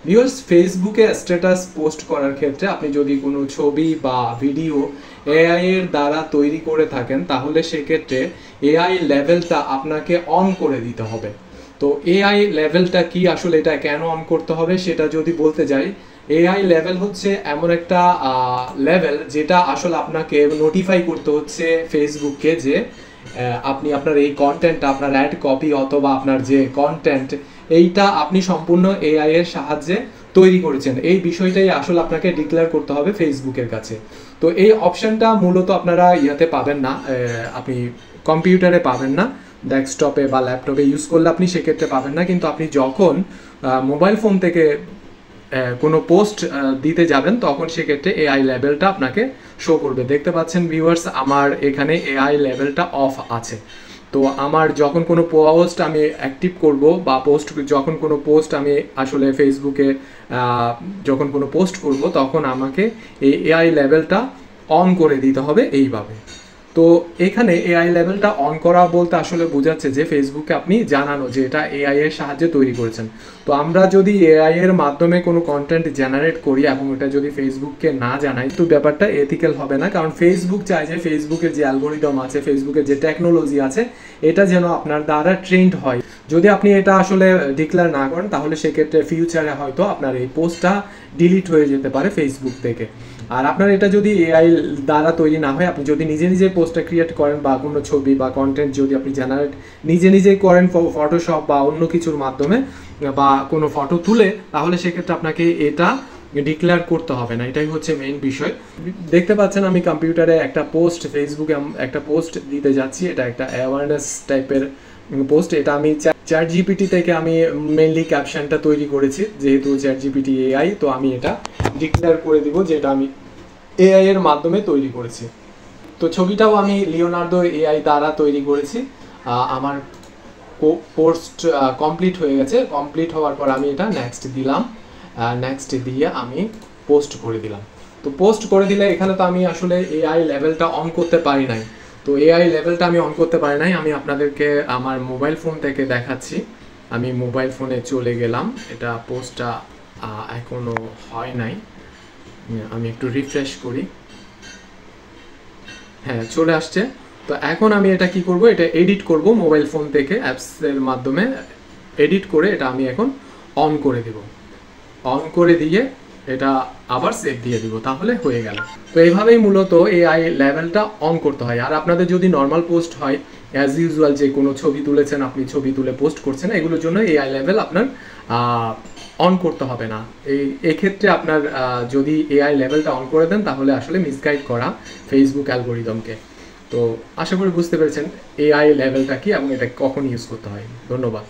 Viewers, ফেসবুকে status post করার ক্ষেত্রে আপনি যদি কোনো ছবি বা ভিডিও এআই এর দ্বারা তৈরি করে থাকেন তাহলে সেক্ষেত্রে এআই লেভেলটা আপনাকে অন করে দিতে হবে। তো এআই লেভেলটা কি, আসলে এটা কেন অন করতে হবে সেটা যদি বলতে যাই, এআই লেভেল হচ্ছে এমন একটা লেভেল যেটা আসলে আপনাকে নোটিফাই করতে হচ্ছে ফেসবুককে যে আপনি আপনার এই কন্টেন্টটা, আপনার অ্যাড কপি অথবা আপনার যে কন্টেন্ট, এইটা আপনি সম্পূর্ণ এআই এর সাহায্যে তৈরি করেছেন, এই বিষয়টাই আসলে আপনাকে ডিক্লেয়ার করতে হবে ফেসবুকের কাছে। তো এই অপশনটা মূলত আপনারা ইয়াতে পাবেন না, আপনি কম্পিউটারে পাবেন না, ডেস্কটপে বা ল্যাপটপে ইউজ করলে আপনি সেক্ষেত্রে পাবেন না। কিন্তু আপনি যখন মোবাইল ফোন থেকে কোনো পোস্ট দিতে যাবেন তখন সেক্ষেত্রে এআই লেভেলটা আপনাকে শো করবে। দেখতে পাচ্ছেন ভিউয়ার্স, আমার এখানে এআই লেভেলটা অফ আছে। তো আমার যখন কোনো পোস্ট আমি অ্যাক্টিভ করব বা যখন কোনো পোস্ট আমি আসলে ফেসবুকে যখন কোনো পোস্ট করব তখন আমাকে এই এআই লেভেলটা অন করে দিতে হবে এইভাবে। তো এখানে এআই লেভেলটা অন করা বলতে আসলে বোঝাচ্ছে যে ফেসবুকে আপনি জানানো যে এটা এআই এর সাহায্যে তৈরি করেছেন। তো আমরা যদি এআই এর মাধ্যমে কোনো কন্টেন্ট জেনারেট করি এবং এটা যদি ফেসবুককে না জানাই তো ব্যাপারটা এথিক্যাল হবে না, কারণ ফেসবুক চায় যে ফেসবুকের যে অ্যালগোরিদম আছে, ফেসবুকের যে টেকনোলজি আছে, এটা যেন আপনার দ্বারা ট্রেন্ড হয়। যদি আপনি এটা আসলে ডিক্লেয়ার না করেন তাহলে সেক্ষেত্রে ফিউচারে হয়তো আপনার এই পোস্টটা ডিলিট হয়ে যেতে পারে ফেসবুক থেকে। আর আপনার এটা যদি এআই দ্বারা তৈরি না হয়, আপনি যদি নিজে নিজে পোস্টটা ক্রিয়েট করেন বা কোনো ছবি বা কন্টেন্ট যদি আপনি জেনারেট নিজে নিজেই করেন ফটোশপ বা অন্য কিছুর মাধ্যমে বা কোনো ফটো তুলে, তাহলে সেক্ষেত্রে আপনাকে এটা ডিক্লেয়ার করতে হবে না। এটাই হচ্ছে মেইন বিষয়। দেখতে পাচ্ছেন আমি কম্পিউটারে একটা পোস্ট, ফেসবুকে একটা পোস্ট দিতে যাচ্ছি। এটা একটা অ্যাওয়ারনেস টাইপের পোস্ট। এটা আমি চ্যাট জিপিটি থেকে আমি মেইনলি ক্যাপশনটা তৈরি করেছি, যেহেতু চ্যাট জিপিটি এআই, তো আমি এটা ডিক্লেয়ার করে দিব যে এটা আমি এআই এর মাধ্যমে তৈরি করেছি। তো ছবিটাও আমি লিওনার্দো এআই দ্বারা তৈরি করেছি। আমার পোস্ট কমপ্লিট হয়ে গেছে। কমপ্লিট হওয়ার পর আমি এটা নেক্সট দিলাম, নেক্সট দিয়ে আমি পোস্ট করে দিলাম। তো পোস্ট করে দিলে এখানে তো আমি আসলে এআই লেভেলটা অন করতে পারি নাই। তো এআই লেভেলটা আমি অন করতে পারি নাই, আমি আপনাদেরকে আমার মোবাইল ফোন থেকে দেখাচ্ছি। আমি মোবাইল ফোনে চলে গেলাম, এটা পোস্টটা এখনো হয় নাই, আমি একটু রিফ্রেশ করি। হ্যাঁ, চলে আসছে। তো এখন আমি এটা কি করব, এটা এডিট করব মোবাইল ফোন থেকে অ্যাপসের মাধ্যমে এডিট করে এটা আমি এখন অন করে দেব। অন করে দিয়ে এটা আবার সেভ দিয়ে দিব, তাহলে হয়ে গেল। তো এইভাবেই মূলত এআই লেভেলটা অন করতে হয়। আর আপনাদের যদি নর্মাল পোস্ট হয়, অ্যাজ ইউজুয়াল যে কোনো ছবি তুলেছেন, আপনি ছবি তুলে পোস্ট করছেন, এগুলোর জন্য এআই লেভেল আপনার অন করতে হবে না। এক্ষেত্রে আপনার যদি এআই লেভেলটা অন করে দেন তাহলে আসলে মিসগাইড করা ফেসবুক অ্যালগোরিদমকে। তো আশা করি বুঝতে পেরেছেন এআই লেভেলটা কি এবং এটা কখন ইউজ করতে হয়। ধন্যবাদ।